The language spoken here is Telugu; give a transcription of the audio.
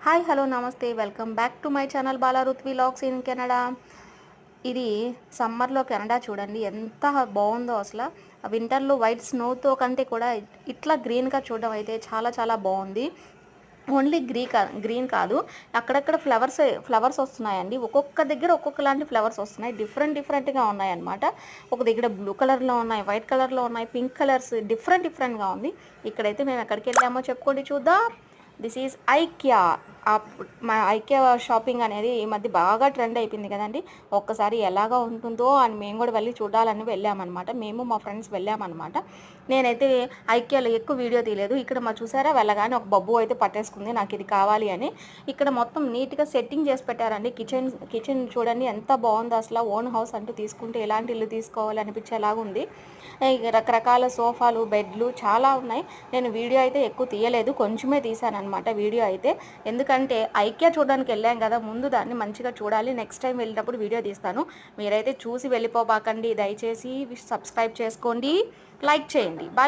హాయ్ హలో నమస్తే welcome back to my channel Bala Ruth vlogs in Canada. ఇది సమ్మర్లో కెనడా చూడండి ఎంత బాగుందో అసలు. వింటర్లో వైట్ స్నోతో కంటే కూడా ఇట్లా గ్రీన్గా చూడడం అయితే చాలా చాలా బాగుంది. ఓన్లీ గ్రీన్ కాదు, అక్కడక్కడ ఫ్లవర్స్ వస్తున్నాయండి. ఒక్కొక్క దగ్గర ఒక్కొక్కలాంటి ఫ్లవర్స్ వస్తున్నాయి, డిఫరెంట్గా ఉన్నాయన్నమాట. ఒక దగ్గర బ్లూ కలర్లో ఉన్నాయి, వైట్ కలర్లో ఉన్నాయి, పింక్ కలర్స్ డిఫరెంట్గా ఉంది. ఇక్కడైతే మేము ఎక్కడికి వెళ్ళామో చెప్పుకోండి చూద్దాం. This is IKEA. మా ఐకియా షాపింగ్ అనేది ఈ మధ్య బాగా ట్రెండ్ అయిపోయింది కదండి. ఒక్కసారి ఎలాగా ఉంటుందో అని మేము కూడా వెళ్ళి చూడాలని వెళ్ళామన్నమాట. మేము మా ఫ్రెండ్స్ వెళ్ళామన్నమాట. నేనైతే ఐకియాలో ఎక్కువ వీడియో తీయలేదు. ఇక్కడ మా చూసారా వెళ్ళగానే ఒక బబ్బు అయితే పట్టేసుకుంది నాకు ఇది కావాలి అని. ఇక్కడ మొత్తం నీట్గా సెట్టింగ్ చేసి పెట్టారండి. కిచెన్ చూడండి ఎంత బాగుందో అసలు. ఓన్ హౌస్ అంటూ తీసుకుంటే ఎలాంటి ఇల్లు తీసుకోవాలి అనిపించేలాగా ఉంది. రకరకాల సోఫాలు, బెడ్లు చాలా ఉన్నాయి. నేను వీడియో అయితే ఎక్కువ తీయలేదు, కొంచెమే తీసాను అనమాట వీడియో అయితే. ఎందుకంటే ఐకియా చూడడానికి వెళ్ళాం కదా, ముందు దాన్ని మంచిగా చూడాలి. నెక్స్ట్ టైం వెళ్ళినప్పుడు వీడియో తీస్తాను. మీరైతే చూసి వెళ్ళిపోబాకండి, దయచేసి సబ్స్క్రైబ్ చేసుకోండి, లైక్ చేయండి. బాయ్.